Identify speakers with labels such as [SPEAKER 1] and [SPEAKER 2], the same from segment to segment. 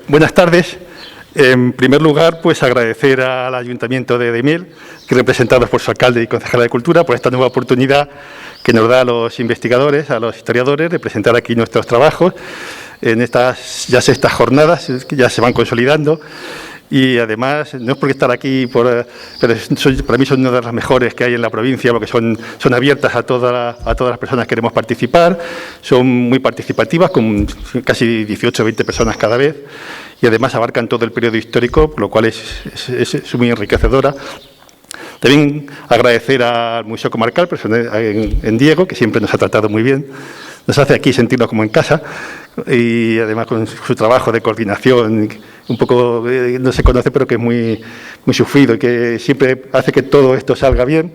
[SPEAKER 1] Buenas tardes. En primer lugar, pues agradecer al Ayuntamiento de Daimiel, que representados por su alcalde y concejala de Cultura, por esta nueva oportunidad que nos da a los investigadores, a los historiadores, de presentar aquí nuestros trabajos en estas ya sextas jornadas que ya se van consolidando. Y además, no es porque estar aquí, pero para mí son una de las mejores que hay en la provincia, porque son abiertas a todas las personas que queremos participar, son muy participativas, con casi 18 o 20 personas cada vez, y además abarcan todo el periodo histórico, lo cual es muy enriquecedora. También agradecer al Museo Comarcal, en Diego, que siempre nos ha tratado muy bien, nos hace aquí sentirnos como en casa, y además con su trabajo de coordinación, un poco no se conoce, pero que es muy sufrido y que siempre hace que todo esto salga bien.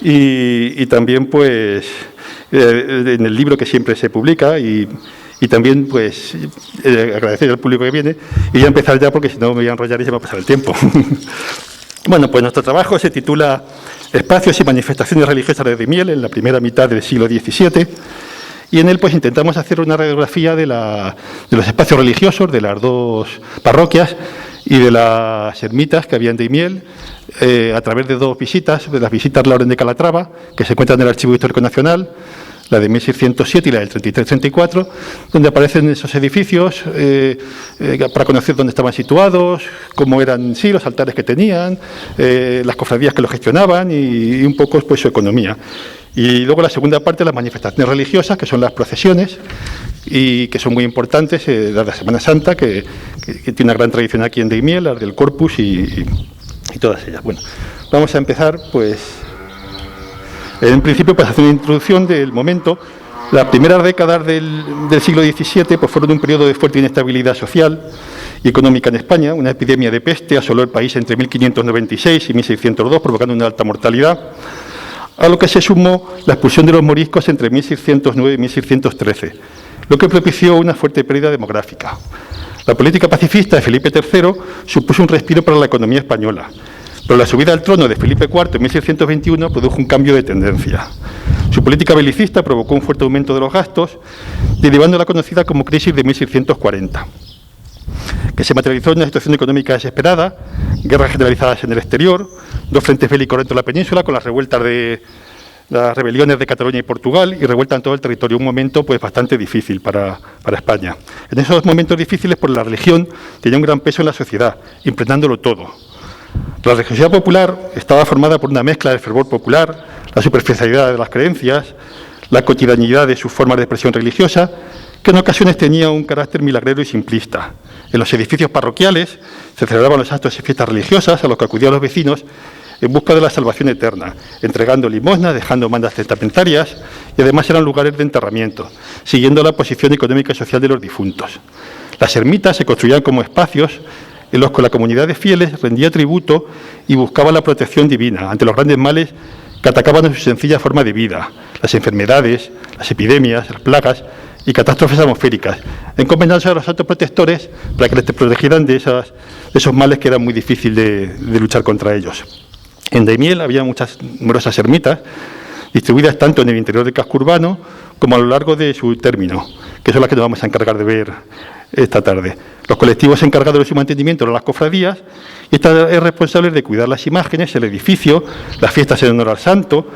[SPEAKER 1] Y también, pues, en el libro que siempre se publica y también, pues, agradecer al público que viene y ya empezar ya, porque si no me voy a enrollar y se me va a pasar el tiempo. Bueno, pues nuestro trabajo se titula Espacios y manifestaciones religiosas de Daimiel en la primera mitad del siglo XVII. Y en él pues intentamos hacer una radiografía de los espacios religiosos de las dos parroquias y de las ermitas que había en Daimiel a través de dos visitas, de las visitas de la Orden de Calatrava, que se encuentran en el Archivo Histórico Nacional, la de 1607 y la del 33-34, donde aparecen esos edificios para conocer dónde estaban situados, cómo eran sí los altares que tenían, las cofradías que los gestionaban y un poco pues su economía. Y luego la segunda parte, las manifestaciones religiosas, que son las procesiones y que son muy importantes, las de la Semana Santa, que tiene una gran tradición aquí en Daimiel, las del Corpus y todas ellas. Bueno, vamos a empezar, pues, en principio, pues, hacer una introducción del momento. Las primeras décadas del siglo XVII pues, fueron un periodo de fuerte inestabilidad social y económica en España. Una epidemia de peste asoló el país entre 1596 y 1602, provocando una alta mortalidad, a lo que se sumó la expulsión de los moriscos entre 1609 y 1613, lo que propició una fuerte pérdida demográfica. La política pacifista de Felipe III supuso un respiro para la economía española, pero la subida al trono de Felipe IV en 1621 produjo un cambio de tendencia. Su política belicista provocó un fuerte aumento de los gastos, derivando a la conocida como crisis de 1640, que se materializó en una situación económica desesperada, guerras generalizadas en el exterior, dos frentes bélicos dentro de la península, con las rebeliones de Cataluña y Portugal, y revuelta en todo el territorio, un momento pues bastante difícil para España. En esos momentos difíciles, pues la religión tenía un gran peso en la sociedad, impregnándolo todo. La religiosidad popular estaba formada por una mezcla del fervor popular, la superficialidad de las creencias, la cotidianidad de sus formas de expresión religiosa, que en ocasiones tenía un carácter milagrero y simplista. En los edificios parroquiales se celebraban los actos y fiestas religiosas a los que acudían los vecinos en busca de la salvación eterna, entregando limosnas, dejando mandas testamentarias, y además eran lugares de enterramiento, siguiendo la posición económica y social de los difuntos. Las ermitas se construían como espacios en los que la comunidad de fieles rendía tributo y buscaba la protección divina ante los grandes males que atacaban a su sencilla forma de vida, las enfermedades, las epidemias, las plagas y catástrofes atmosféricas, encomendándose a los santos protectores para que les protegieran de esos males que era muy difícil de luchar contra ellos. En Daimiel había numerosas ermitas, distribuidas tanto en el interior del casco urbano como a lo largo de su término, que son las que nos vamos a encargar de ver esta tarde. Los colectivos encargados de su mantenimiento eran las cofradías, y esta es responsable de cuidar las imágenes, el edificio, las fiestas en honor al santo,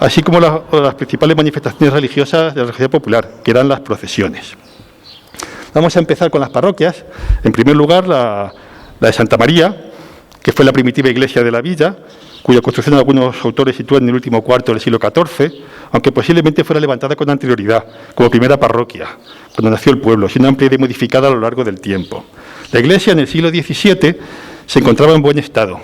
[SPEAKER 1] así como las principales manifestaciones religiosas de la religiosidad popular, que eran las procesiones. Vamos a empezar con las parroquias. En primer lugar, la de Santa María, que fue la primitiva iglesia de la villa, cuya construcción algunos autores sitúan en el último cuarto del siglo XIV, aunque posiblemente fuera levantada con anterioridad, como primera parroquia, cuando nació el pueblo, siendo ampliada y modificada a lo largo del tiempo. La iglesia en el siglo XVII se encontraba en buen estado.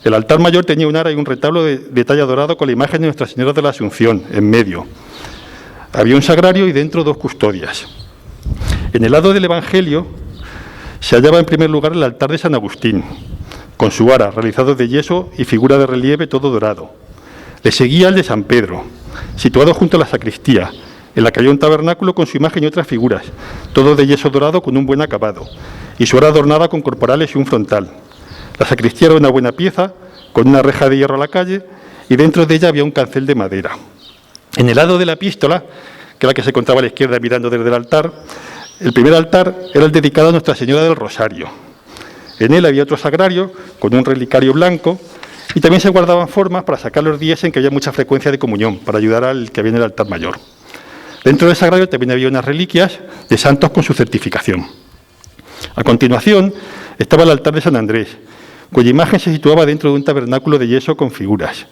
[SPEAKER 1] El altar mayor tenía un ara y un retablo de talla dorado con la imagen de Nuestra Señora de la Asunción en medio. Había un sagrario y dentro dos custodias. En el lado del Evangelio se hallaba en primer lugar el altar de San Agustín, con su ara, realizado de yeso y figura de relieve todo dorado. Le seguía el de San Pedro, situado junto a la sacristía, en la que había un tabernáculo con su imagen y otras figuras, todo de yeso dorado con un buen acabado, y su ara adornada con corporales y un frontal. La sacristía era una buena pieza, con una reja de hierro a la calle, y dentro de ella había un cancel de madera. En el lado de la epístola, que era la que se encontraba a la izquierda mirando desde el altar, El primer altar era el dedicado a Nuestra Señora del Rosario. En él había otro sagrario con un relicario blanco y también se guardaban formas para sacar los días en que había mucha frecuencia de comunión, para ayudar al que había en el altar mayor. Dentro del sagrario también había unas reliquias de santos con su certificación. A continuación estaba el altar de San Andrés, cuya imagen se situaba dentro de un tabernáculo de yeso con figuras.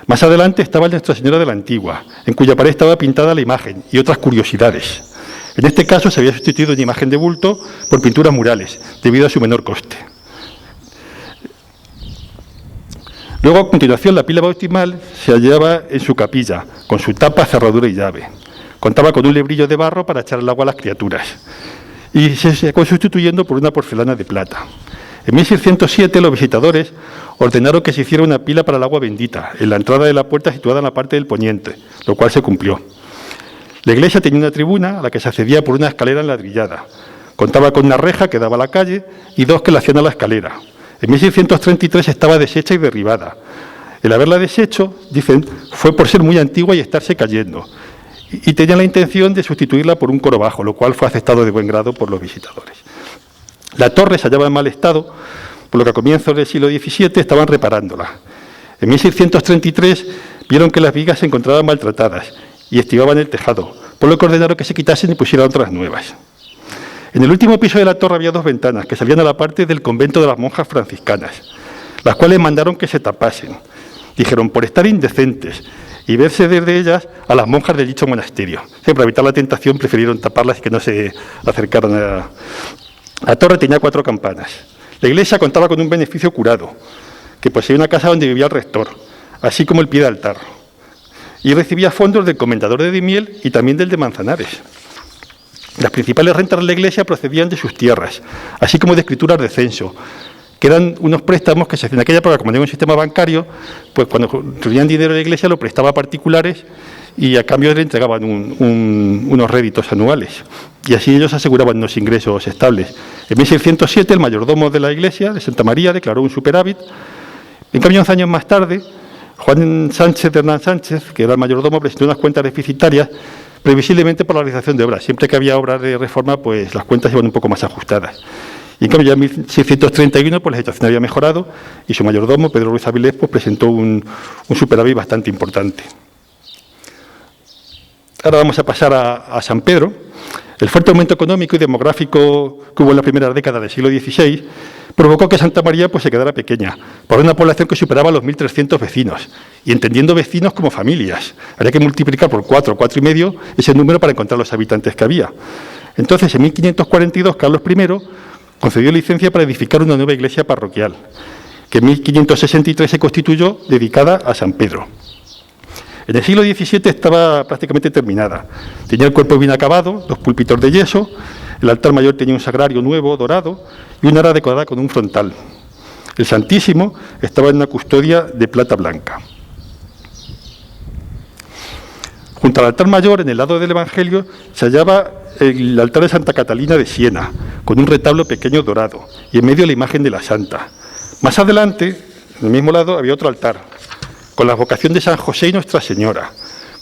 [SPEAKER 1] Más adelante estaba el de Nuestra Señora de la Antigua, en cuya pared estaba pintada la imagen y otras curiosidades. En este caso se había sustituido una imagen de bulto por pinturas murales, debido a su menor coste. Luego, a continuación, la pila bautismal se hallaba en su capilla, con su tapa, cerradura y llave. Contaba con un lebrillo de barro para echar el agua a las criaturas, y se fue sustituyendo por una porcelana de plata. En 1607 los visitadores ordenaron que se hiciera una pila para el agua bendita, en la entrada de la puerta situada en la parte del poniente, lo cual se cumplió. La iglesia tenía una tribuna a la que se accedía por una escalera enladrillada. Contaba con una reja que daba a la calle y dos que la hacían a la escalera. En 1633 estaba deshecha y derribada. El haberla deshecho, dicen, fue por ser muy antigua y estarse cayendo. Y tenían la intención de sustituirla por un coro bajo, lo cual fue aceptado de buen grado por los visitadores. La torre se hallaba en mal estado, por lo que a comienzos del siglo XVII estaban reparándola. En 1633 vieron que las vigas se encontraban maltratadas y estibaban el tejado, por lo que ordenaron que se quitasen y pusieran otras nuevas. En el último piso de la torre había dos ventanas que salían a la parte del convento de las monjas franciscanas, las cuales mandaron que se tapasen. Dijeron, por estar indecentes y verse desde ellas a las monjas del dicho monasterio. Para evitar la tentación prefirieron taparlas y que no se acercaran a... La torre tenía 4 campanas. La iglesia contaba con un beneficio curado, que poseía una casa donde vivía el rector, así como el pie de altar. Y recibía fondos del comendador de Daimiel y también del de Manzanares. Las principales rentas de la iglesia procedían de sus tierras, así como de escrituras de censo, que eran unos préstamos que se hacían en aquella época, como tenía un sistema bancario, pues cuando reunían dinero de la iglesia lo prestaba a particulares y a cambio le entregaban unos réditos anuales. Y así ellos aseguraban unos ingresos estables. En 1607 el mayordomo de la iglesia, de Santa María, declaró un superávit. En cambio, 11 años más tarde, Juan Sánchez de Hernán Sánchez, que era el mayordomo, presentó unas cuentas deficitarias, previsiblemente por la realización de obras. Siempre que había obras de reforma, pues las cuentas iban un poco más ajustadas. Y en cambio, ya en 1631, pues la situación había mejorado y su mayordomo, Pedro Ruiz Avilés, pues presentó un superávit bastante importante. Ahora vamos a pasar a San Pedro. El fuerte aumento económico y demográfico que hubo en la primera década del siglo XVI provocó que Santa María pues, se quedara pequeña, por una población que superaba los 1.300 vecinos, y entendiendo vecinos como familias. Habría que multiplicar por 4 y medio ese número para encontrar los habitantes que había. Entonces, en 1542, Carlos I concedió licencia para edificar una nueva iglesia parroquial, que en 1563 se constituyó dedicada a San Pedro. En el siglo XVII estaba prácticamente terminada. Tenía el cuerpo bien acabado, 2 púlpitos de yeso, el altar mayor tenía un sagrario nuevo, dorado, y una ara decorada con un frontal. El Santísimo estaba en una custodia de plata blanca. Junto al altar mayor, en el lado del Evangelio, se hallaba el altar de Santa Catalina de Siena, con un retablo pequeño dorado, y en medio la imagen de la Santa. Más adelante, en el mismo lado, había otro altar, con la vocación de San José y Nuestra Señora,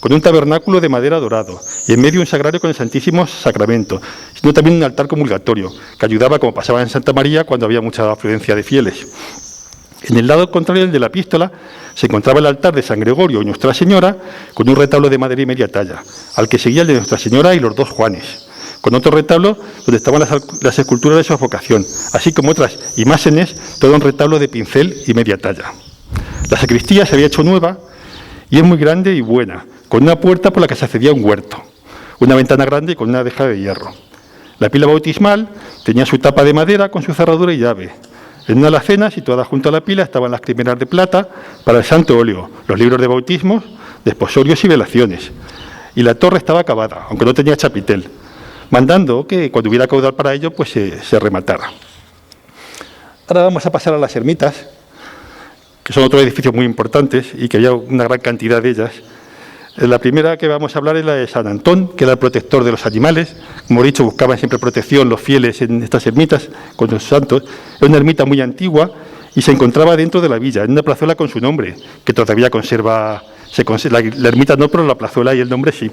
[SPEAKER 1] con un tabernáculo de madera dorado, y en medio un sagrario con el Santísimo Sacramento, sino también un altar comulgatorio, que ayudaba, como pasaba en Santa María, cuando había mucha afluencia de fieles. En el lado contrario del de la epístola se encontraba el altar de San Gregorio y Nuestra Señora, con un retablo de madera y media talla, al que seguía el de Nuestra Señora y los 2 Juanes, con otro retablo donde estaban las esculturas de su vocación, así como otras imágenes, todo un retablo de pincel y media talla. La sacristía se había hecho nueva y es muy grande y buena, con una puerta por la que se accedía a un huerto, una ventana grande y con una reja de hierro. La pila bautismal tenía su tapa de madera con su cerradura y llave. En una alacena, situada junto a la pila, estaban las crimeras de plata para el santo óleo, los libros de bautismos, desposorios y velaciones. Y la torre estaba acabada, aunque no tenía chapitel, mandando que cuando hubiera caudal para ello, pues se rematara. Ahora vamos a pasar a las ermitas, que son otros edificios muy importantes y que había una gran cantidad de ellas. La primera que vamos a hablar es la de San Antón, que era el protector de los animales. Como he dicho, buscaban siempre protección los fieles en estas ermitas con los santos. Es una ermita muy antigua y se encontraba dentro de la villa, en una plazuela con su nombre, que todavía conserva, la ermita no, pero la plazuela y el nombre sí.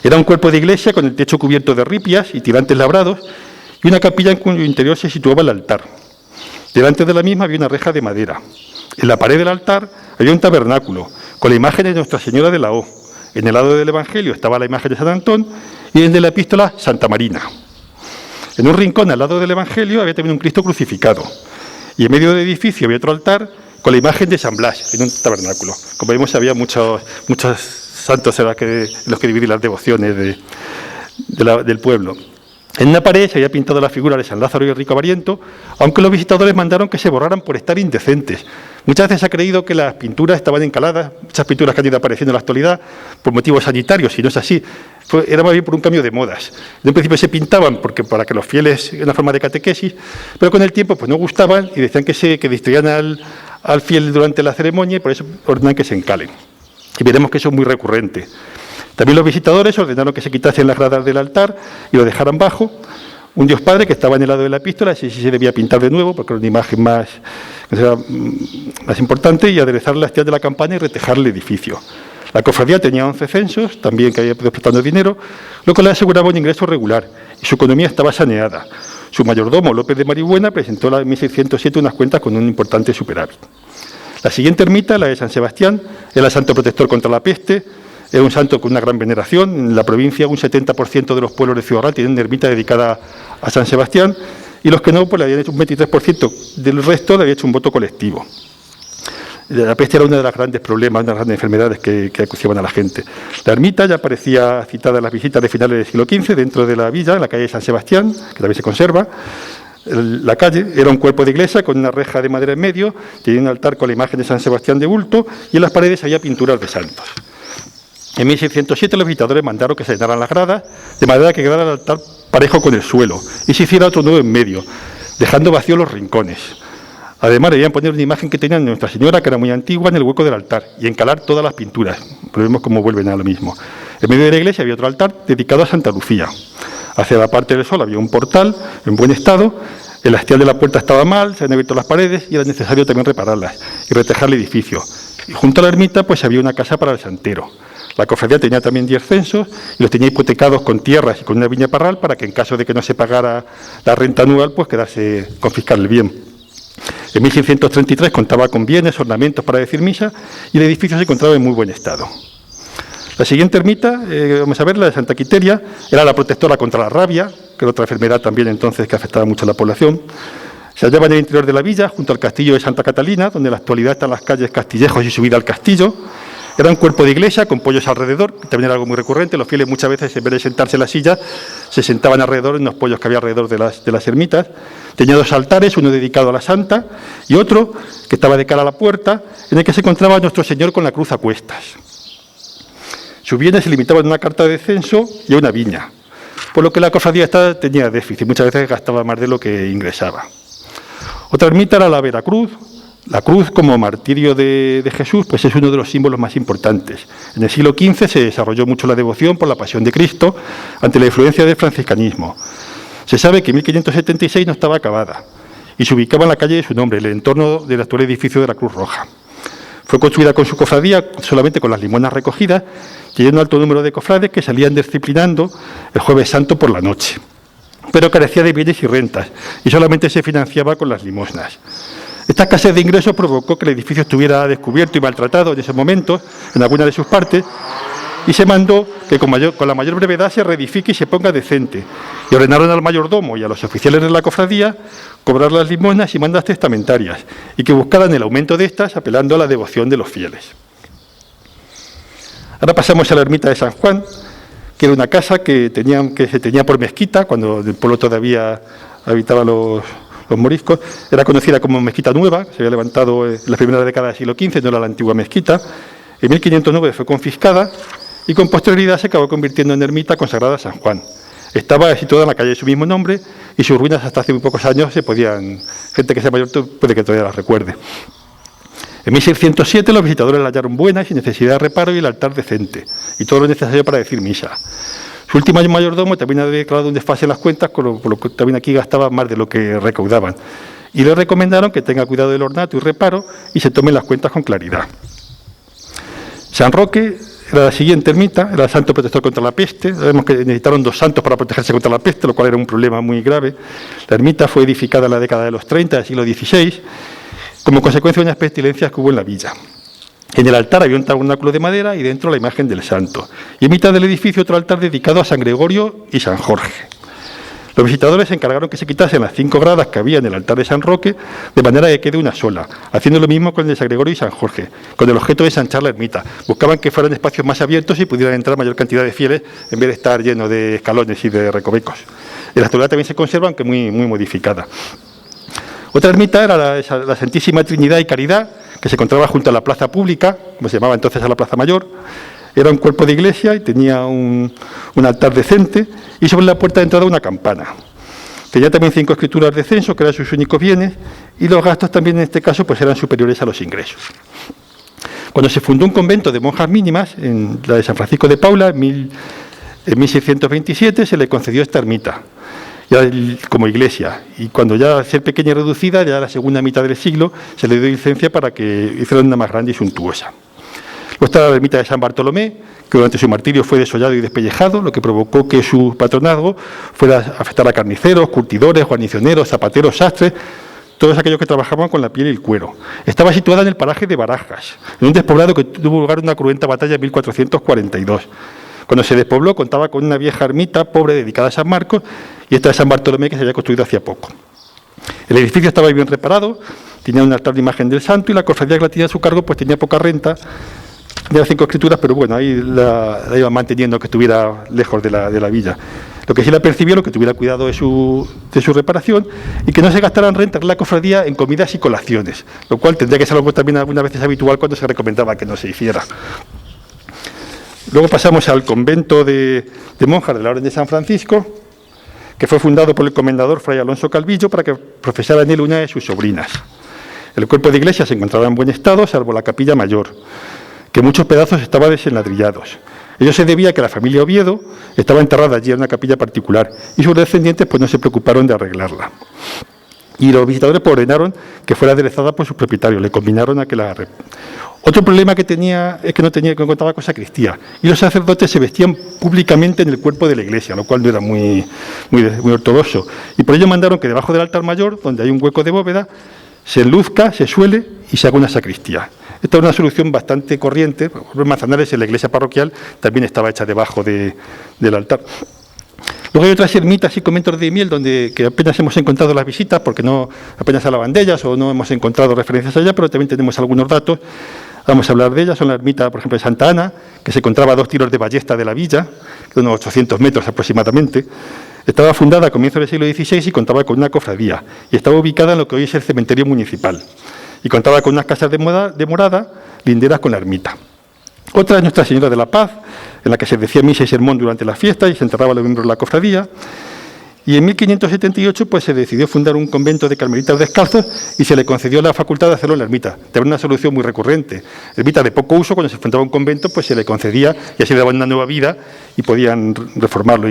[SPEAKER 1] Era un cuerpo de iglesia con el techo cubierto de ripias y tirantes labrados y una capilla en cuyo interior se situaba el altar. Delante de la misma había una reja de madera. En la pared del altar había un tabernáculo con la imagen de Nuestra Señora de la O. En el lado del Evangelio estaba la imagen de San Antón y en la epístola Santa Marina. En un rincón al lado del Evangelio había también un Cristo crucificado y en medio del edificio había otro altar con la imagen de San Blas en un tabernáculo. Como vemos, había muchos santos en los que dividir las devociones del pueblo. En una pared se había pintado la figura de San Lázaro y el rico avariento, aunque los visitadores mandaron que se borraran por estar indecentes. Muchas veces se ha creído que las pinturas estaban encaladas, muchas pinturas que han ido apareciendo en la actualidad, por motivos sanitarios, y no es así. Era más bien por un cambio de modas. En un principio se pintaban para que los fieles, en una forma de catequesis, pero con el tiempo pues no gustaban y decían que distraían al fiel durante la ceremonia y por eso ordenan que se encalen. Y veremos que eso es muy recurrente. También los visitadores ordenaron que se quitasen las gradas del altar y lo dejaran bajo. Un Dios Padre que estaba en el lado de la epístola, ese sí se debía pintar de nuevo, porque era una imagen más importante, y aderezar las tías de la campana y retejar el edificio. La cofradía tenía 11 censos, también que había ido prestando dinero, lo que le aseguraba un ingreso regular, y su economía estaba saneada. Su mayordomo, López de Maribuena, presentó en 1607 unas cuentas con un importante superávit. La siguiente ermita, la de San Sebastián, era santo protector contra la peste. Era un santo con una gran veneración. En la provincia, un 70% de los pueblos de Ciudad Real tienen una ermita dedicada a San Sebastián, y los que no, pues le habían hecho un 23% del resto, le había hecho un voto colectivo. La peste era uno de los grandes problemas, una de las grandes enfermedades que acuciaban a la gente. La ermita ya aparecía citada en las visitas de finales del siglo XV, dentro de la villa, en la calle de San Sebastián, que también se conserva. La calle era un cuerpo de iglesia con una reja de madera en medio, tenía un altar con la imagen de San Sebastián de bulto, y en las paredes había pinturas de santos. En 1607 los visitadores mandaron que se llenaran las gradas, de manera que quedara el altar parejo con el suelo, y se hiciera otro nudo en medio, dejando vacíos los rincones. Además, debían poner una imagen que tenían de Nuestra Señora, que era muy antigua, en el hueco del altar, y encalar todas las pinturas. Vemos cómo vuelven a lo mismo. En medio de la iglesia había otro altar dedicado a Santa Lucía. Hacia la parte del sol había un portal en buen estado. El hastial de la puerta estaba mal, se habían abierto las paredes y era necesario también repararlas y retejar el edificio. Y junto a la ermita pues había una casa para el santero. La cofradía tenía también 10 censos y los tenía hipotecados con tierras y con una viña parral para que en caso de que no se pagara la renta anual, pues quedase confiscar el bien. En 1633 contaba con bienes, ornamentos para decir misa y el edificio se encontraba en muy buen estado. La siguiente ermita, vamos a ver, la de Santa Quiteria, era la protectora contra la rabia, que era otra enfermedad también entonces que afectaba mucho a la población. Se hallaba en el interior de la villa, junto al castillo de Santa Catalina, donde en la actualidad están las calles Castillejos y subida al castillo. Era un cuerpo de iglesia con pollos alrededor, que también era algo muy recurrente. Los fieles muchas veces, en vez de sentarse en la silla, se sentaban alrededor en los pollos que había alrededor de las ermitas. Tenía 2 altares, uno dedicado a la Santa y otro que estaba de cara a la puerta, en el que se encontraba Nuestro Señor con la cruz a cuestas. Sus bienes se limitaban a una carta de censo y a una viña, por lo que la cofradía esta tenía déficit, muchas veces gastaba más de lo que ingresaba. Otra ermita era la Veracruz. La cruz como martirio de Jesús pues es uno de los símbolos más importantes. En el siglo XV se desarrolló mucho la devoción por la pasión de Cristo ante la influencia del franciscanismo. Se sabe que en 1576 no estaba acabada y se ubicaba en la calle de su nombre, en el entorno del actual edificio de la Cruz Roja. Fue construida con su cofradía solamente con las limonas recogidas, teniendo un alto número de cofrades que salían disciplinando el Jueves Santo por la noche. Pero carecía de bienes y rentas y solamente se financiaba con las limosnas. Esta escasez de ingresos provocó que el edificio estuviera descubierto y maltratado en ese momento, en alguna de sus partes, y se mandó que con la mayor brevedad se reedifique y se ponga decente. Y ordenaron al mayordomo y a los oficiales de la cofradía cobrar las limosnas y mandas testamentarias, y que buscaran el aumento de estas apelando a la devoción de los fieles. Ahora pasamos a la ermita de San Juan, que era una casa que se tenía por mezquita, cuando el pueblo todavía habitaba los moriscos. Era conocida como Mezquita Nueva, se había levantado en la primera década del siglo XV, no era la antigua mezquita. En 1509 fue confiscada y con posterioridad se acabó convirtiendo en ermita consagrada a San Juan. Estaba situada en la calle de su mismo nombre y sus ruinas hasta hace muy pocos años gente que sea mayor puede que todavía las recuerde. En 1607 los visitadores la hallaron buena y sin necesidad de reparo y el altar decente y todo lo necesario para decir misa. Su último mayordomo también había declarado un desfase en las cuentas, por lo que también aquí gastaba más de lo que recaudaban. Y le recomendaron que tenga cuidado del ornato y reparo y se tomen las cuentas con claridad. San Roque era la siguiente ermita, era el santo protector contra la peste. Sabemos que necesitaron 2 santos para protegerse contra la peste, lo cual era un problema muy grave. La ermita fue edificada en la década de los 30 del siglo XVI, como consecuencia de unas pestilencias que hubo en la villa. En el altar había un tabernáculo de madera y dentro la imagen del santo. Y en mitad del edificio otro altar dedicado a San Gregorio y San Jorge. Los visitadores se encargaron que se quitasen las 5 gradas que había en el altar de San Roque, de manera que quede una sola, haciendo lo mismo con el de San Gregorio y San Jorge, con el objeto de ensanchar la ermita. Buscaban que fueran espacios más abiertos y pudieran entrar mayor cantidad de fieles, en vez de estar lleno de escalones y de recovecos. En la actualidad también se conserva, aunque muy modificada. Otra ermita era la Santísima Trinidad y Caridad, que se encontraba junto a la plaza pública, como se llamaba entonces a la Plaza Mayor. Era un cuerpo de iglesia y tenía un altar decente, y sobre la puerta de entrada una campana. Tenía también 5 escrituras de censo, que eran sus únicos bienes, y los gastos también en este caso pues eran superiores a los ingresos. Cuando se fundó un convento de monjas mínimas, en la de San Francisco de Paula, en 1627, se le concedió esta ermita, ya como iglesia, y cuando ya al ser pequeña y reducida, ya la segunda mitad del siglo, se le dio licencia para que hicieran una más grande y suntuosa. Luego está la ermita de San Bartolomé, que durante su martirio fue desollado y despellejado, lo que provocó que su patronazgo fuera a afectar a carniceros, curtidores, guarnicioneros, zapateros, sastres, todos aquellos que trabajaban con la piel y el cuero. Estaba situada en el paraje de Barajas, en un despoblado que tuvo lugar una cruenta batalla en 1442. Cuando se despobló contaba con una vieja ermita pobre dedicada a San Marcos y esta de San Bartolomé que se había construido hacía poco. El edificio estaba bien reparado, tenía un altar de imagen del santo y la cofradía que la tenía a su cargo pues tenía poca renta, de las 5 escrituras, pero bueno, ahí la iban manteniendo que estuviera lejos de la villa. Lo que sí la percibió, lo que tuviera cuidado de su reparación y que no se gastara en renta la cofradía en comidas y colaciones, lo cual tendría que ser algo también algunas veces habitual cuando se recomendaba que no se hiciera. Luego pasamos al convento de monjas de la Orden de San Francisco, que fue fundado por el comendador Fray Alonso Calvillo para que profesara en él una de sus sobrinas. El cuerpo de iglesia se encontraba en buen estado, salvo la capilla mayor, que muchos pedazos estaban desenladrillados. Ello se debía a que la familia Oviedo estaba enterrada allí en una capilla particular y sus descendientes pues no se preocuparon de arreglarla. Y los visitadores pues, ordenaron que fuera aderezada por sus propietarios, le combinaron a que la... Otro problema que tenía es que no contaba con sacristía y los sacerdotes se vestían públicamente en el cuerpo de la iglesia, lo cual no era muy ortodoxo. Y por ello mandaron que debajo del altar mayor, donde hay un hueco de bóveda, se enluzca, se suele y se haga una sacristía. Esta es una solución bastante corriente. En Manzanares, en la iglesia parroquial, también estaba hecha debajo del altar. Luego hay otras ermitas y conventos de miel que apenas hemos encontrado las visitas, porque no apenas hablaban de ellas o no hemos encontrado referencias allá, pero también tenemos algunos datos. Vamos a hablar de ellas. Son la ermita, por ejemplo, de Santa Ana, que se encontraba a 2 tiros de ballesta de la villa, de unos 800 metros aproximadamente. Estaba fundada a comienzos del siglo XVI y contaba con una cofradía, y estaba ubicada en lo que hoy es el cementerio municipal. Y contaba con unas casas de morada linderas con la ermita. Otra es Nuestra Señora de la Paz, en la que se decía misa y sermón durante las fiestas y se enterraba a los miembros de la cofradía. Y en 1578 pues, se decidió fundar un convento de carmelitas descalzos y se le concedió la facultad de hacerlo en la ermita. Era una solución muy recurrente. Ermita de poco uso, cuando se fundaba un convento, pues se le concedía y así le daban una nueva vida y podían reformarlo.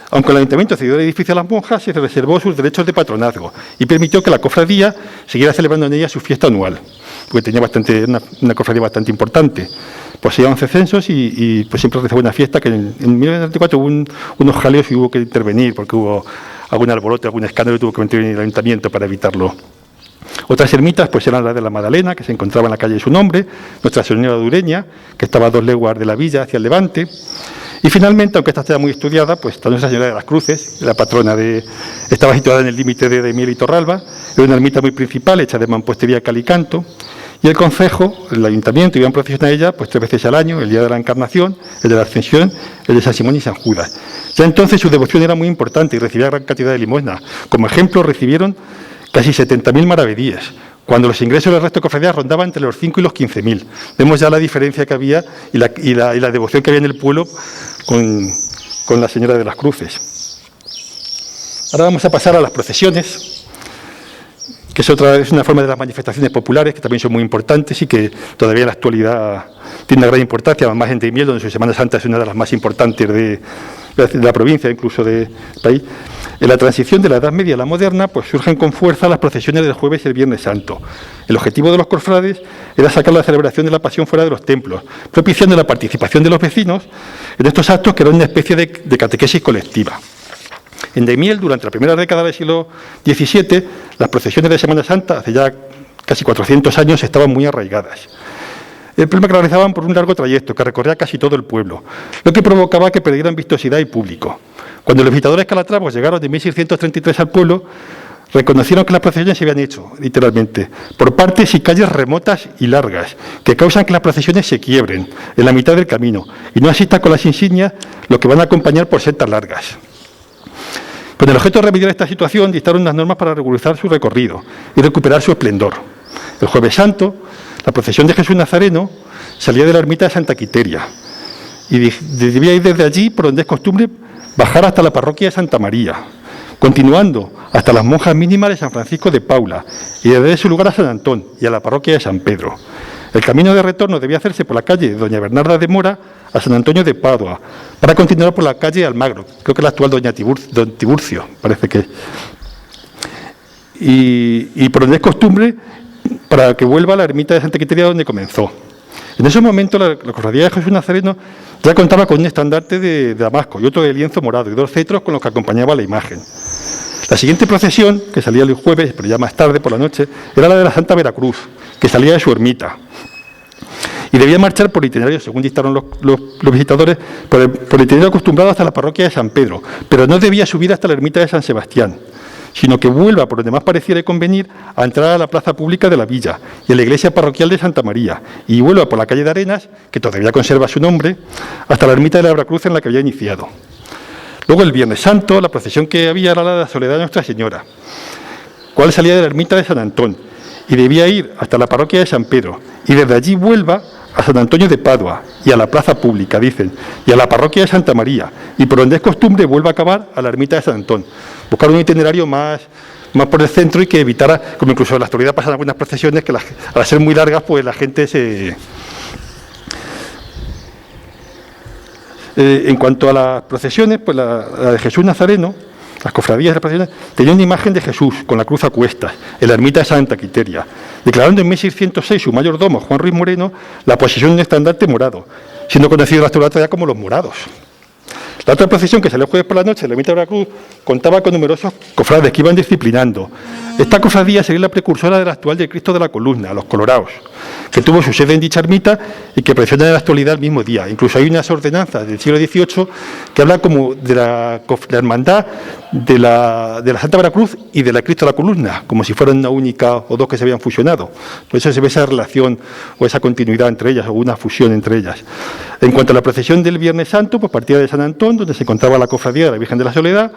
[SPEAKER 1] Aunque el ayuntamiento cedió el edificio a las monjas, se reservó sus derechos de patronazgo y permitió que la cofradía siguiera celebrando en ella su fiesta anual, porque tenía una cofradía bastante importante. Poseía 11 censos y pues siempre realizaba una fiesta que en 1994 hubo unos jaleos y hubo que intervenir porque hubo algún alboroto, algún escándalo y tuvo que intervenir el ayuntamiento para evitarlo. Otras ermitas pues eran la de la Magdalena, que se encontraba en la calle de su nombre, Nuestra Señora de Ureña, que estaba a 2 leguas de la villa hacia el levante. Y finalmente, aunque esta está muy estudiada, pues está Nuestra Señora de las Cruces, la patrona estaba situada en el límite de Miel y Torralba, era una ermita muy principal, hecha de mampostería, cal y canto, y el concejo, el ayuntamiento, iban a procesionar a ella pues 3 veces al año, el día de la Encarnación, el de la Ascensión, el de San Simón y San Judas. Ya entonces su devoción era muy importante y recibía gran cantidad de limosna. Como ejemplo, recibieron casi 70.000 maravedíes, cuando los ingresos del resto de cofradías rondaban entre los 5 y los 15.000. Vemos ya la diferencia que había y la devoción que había en el pueblo con la Señora de las Cruces. Ahora vamos a pasar a las procesiones, que es una forma de las manifestaciones populares, que también son muy importantes y que todavía en la actualidad tiene una gran importancia, más en Miel, donde su Semana Santa es una de las más importantes de la provincia, incluso del país. En la transición de la Edad Media a la moderna, pues surgen con fuerza las procesiones del jueves y el Viernes Santo. El objetivo de los cofrades era sacar la celebración de la Pasión fuera de los templos, propiciando la participación de los vecinos en estos actos que eran una especie de catequesis colectiva. En Daimiel, durante la primera década del siglo XVII, las procesiones de Semana Santa, hace ya casi 400 años, estaban muy arraigadas. El problema que lo realizaban por un largo trayecto que recorría casi todo el pueblo, lo que provocaba que perdieran vistosidad y público. Cuando los visitadores calatravos llegaron de 1633 al pueblo, reconocieron que las procesiones se habían hecho, literalmente, por partes y calles remotas y largas, que causan que las procesiones se quiebren en la mitad del camino y no asistan con las insignias, lo que van a acompañar por sendas largas. Con el objeto de remediar esta situación, dictaron unas normas para regularizar su recorrido y recuperar su esplendor. El Jueves Santo, la procesión de Jesús Nazareno salía de la ermita de Santa Quiteria y debía ir desde allí, por donde es costumbre, bajar hasta la parroquia de Santa María, continuando hasta las monjas mínimas de San Francisco de Paula y desde su lugar a San Antón y a la parroquia de San Pedro. El camino de retorno debía hacerse por la calle de Doña Bernarda de Mora a San Antonio de Padua, para continuar por la calle Almagro, creo que es la actual Don Tiburcio, parece que es. Y por donde es costumbre, para que vuelva a la ermita de Santa Quiteria donde comenzó. En ese momento la cofradía de Jesús Nazareno ya contaba con un estandarte de damasco y otro de lienzo morado y 2 cetros con los que acompañaba la imagen. La siguiente procesión, que salía el jueves, pero ya más tarde por la noche, era la de la Santa Veracruz, que salía de su ermita. Y debía marchar por itinerario, según dictaron los visitadores, por el itinerario acostumbrado hasta la parroquia de San Pedro, pero no debía subir hasta la ermita de San Sebastián, sino que vuelva por donde más pareciera convenir a entrar a la plaza pública de la villa y a la iglesia parroquial de Santa María, y vuelva por la calle de Arenas, que todavía conserva su nombre, hasta la ermita de la Veracruz en la que había iniciado. Luego el Viernes Santo, la procesión que había era la de la Soledad de Nuestra Señora, cual salía de la ermita de San Antón, y debía ir hasta la parroquia de San Pedro, y desde allí vuelva a San Antonio de Padua y a la plaza pública, dicen, y a la parroquia de Santa María, y por donde es costumbre vuelva a acabar a la ermita de San Antón. Buscar un itinerario más por el centro y que evitara, como incluso en la actualidad pasan algunas procesiones, que al ser muy largas, pues la gente se... en cuanto a las procesiones, pues la de Jesús Nazareno, las cofradías de las procesiones, tenían una imagen de Jesús con la cruz a cuestas, en la ermita de Santa Quiteria, declarando en 1606 su mayordomo, Juan Ruiz Moreno, la posesión de un estandarte morado, siendo conocido en la actualidad ya como los morados. La otra procesión, que salió el jueves por la noche en la ermita de Veracruz, contaba con numerosos cofrades que iban disciplinando. Esta cofradía sería la precursora de la actual del Cristo de la Columna, los Colorados, que tuvo su sede en dicha ermita y que procesiona en la actualidad el mismo día. Incluso hay unas ordenanzas del siglo XVIII que hablan como de la hermandad de la Santa Veracruz y de la Cristo de la Columna, como si fueran una única o dos que se habían fusionado. Por eso se ve esa relación o esa continuidad entre ellas, o una fusión entre ellas. En cuanto a la procesión del Viernes Santo, pues partía de San Antón, donde se encontraba la cofradía de la Virgen de la Soledad,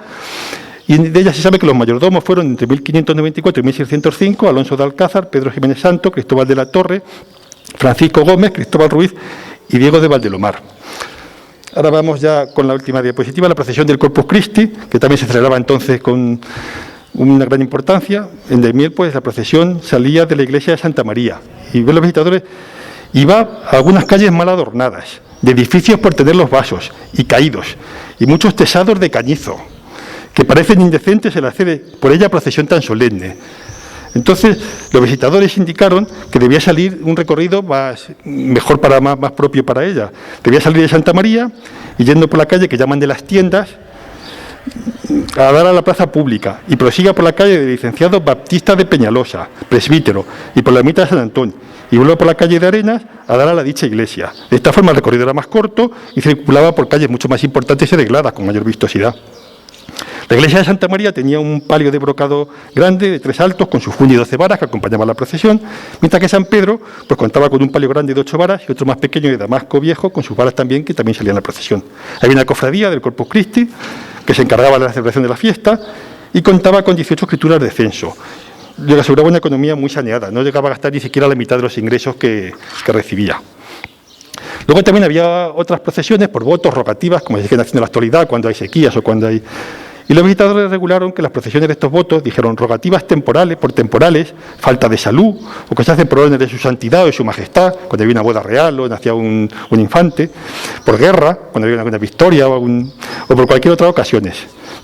[SPEAKER 1] y de ella se sabe que los mayordomos fueron entre 1594 y 1605, Alonso de Alcázar, Pedro Jiménez Santo, Cristóbal de la Torre, Francisco Gómez, Cristóbal Ruiz y Diego de Valdelomar. Ahora vamos ya con la última diapositiva, la procesión del Corpus Christi, que también se celebraba entonces con una gran importancia. En Daimiel, pues la procesión salía de la iglesia de Santa María y ven los visitadores, iba a algunas calles mal adornadas, de edificios por tener los vasos y caídos, y muchos tesados de cañizo, que parecen indecentes el hacer por ella procesión tan solemne. Entonces, los visitadores indicaron que debía salir un recorrido mejor, más propio para ella. Debía salir de Santa María y yendo por la calle que llaman de las tiendas, a dar a la plaza pública, y prosiga por la calle del Licenciado Baptista de Peñalosa, presbítero, y por la ermita de San Antón, y vuelve por la calle de Arenas a dar a la dicha iglesia. De esta forma el recorrido era más corto y circulaba por calles mucho más importantes y arregladas, con mayor vistosidad. La iglesia de Santa María tenía un palio de brocado grande de 3 altos con su funda y 12 varas que acompañaban la procesión, mientras que San Pedro pues contaba con un palio grande de 8 varas y otro más pequeño de damasco viejo con sus varas también, que también salían en la procesión. Había una cofradía del Corpus Christi que se encargaba de la celebración de la fiesta y contaba con 18 escrituras de censo. Le aseguraba una economía muy saneada, no llegaba a gastar ni siquiera la mitad de los ingresos que recibía. Luego también había otras procesiones por votos, rogativas, como se siguen haciendo en la actualidad, cuando hay sequías o cuando hay... Y los visitadores regularon que las procesiones de estos votos dijeron rogativas temporales, por temporales, falta de salud, o que se hacen por órdenes de su santidad o de su majestad, cuando había una boda real o nacía un infante, por guerra, cuando había una victoria o por cualquier otra ocasión.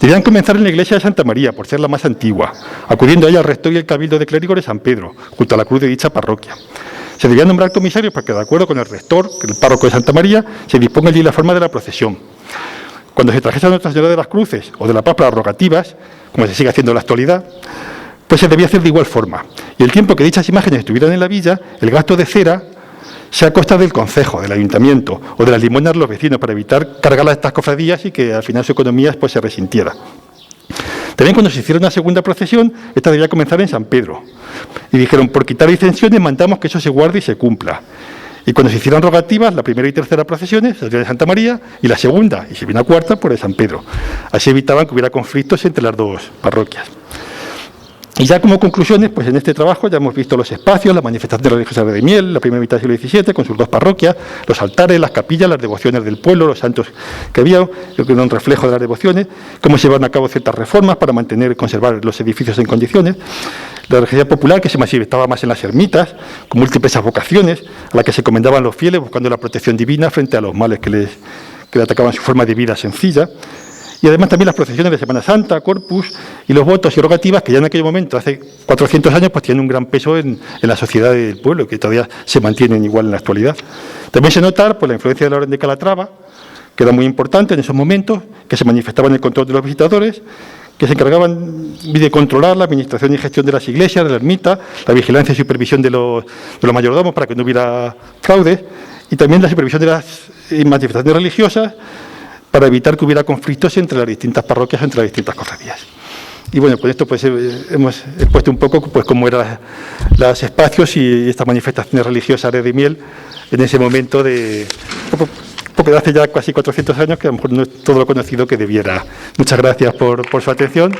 [SPEAKER 1] Debían comenzar en la iglesia de Santa María, por ser la más antigua, acudiendo a ella al rector y el cabildo de clérigos de San Pedro, junto a la cruz de dicha parroquia. Se debían nombrar comisarios para que, de acuerdo con el rector, el párroco de Santa María, se disponga allí la forma de la procesión. Cuando se trajese a Nuestra Señora de las Cruces o de la Paz para rogativas, como se sigue haciendo en la actualidad, pues se debía hacer de igual forma. Y el tiempo que dichas imágenes estuvieran en la villa, el gasto de cera sea a costa del concejo, del ayuntamiento o de las limonas de los vecinos, para evitar cargar a estas cofradías y que al final su economía pues se resintiera. También cuando se hiciera una segunda procesión, esta debía comenzar en San Pedro. Y dijeron, por quitar disensiones, mandamos que eso se guarde y se cumpla. Y cuando se hicieran rogativas, la primera y tercera procesiones saldrían de Santa María, y la segunda, y si viene una cuarta, por de San Pedro. Así evitaban que hubiera conflictos entre las dos parroquias. Y ya como conclusiones, pues en este trabajo ya hemos visto los espacios, la manifestación religiosa de Miel, la primera mitad del siglo XVII, con sus dos parroquias, los altares, las capillas, las devociones del pueblo, los santos que había, que eran un reflejo de las devociones, cómo se llevaron a cabo ciertas reformas para mantener y conservar los edificios en condiciones, la religiosidad popular, que se manifestaba más en las ermitas, con múltiples advocaciones, a las que se encomendaban los fieles buscando la protección divina frente a los males que le atacaban su forma de vida sencilla. Y además también las procesiones de Semana Santa, Corpus y los votos y rogativas, que ya en aquel momento, hace 400 años, pues tienen un gran peso en la sociedad del pueblo, que todavía se mantienen igual en la actualidad. También se nota pues, la influencia de la Orden de Calatrava, que era muy importante en esos momentos, que se manifestaba en el control de los visitadores, que se encargaban de controlar la administración y gestión de las iglesias, de la ermita, la vigilancia y supervisión de los mayordomos para que no hubiera fraudes, y también la supervisión de las manifestaciones religiosas, para evitar que hubiera conflictos entre las distintas parroquias, entre las distintas cofradías. Y bueno, con esto pues hemos expuesto un poco pues cómo eran los espacios y estas manifestaciones religiosas de Miel en ese momento porque de hace ya casi 400 años, que a lo mejor no es todo lo conocido que debiera. Muchas gracias por su atención.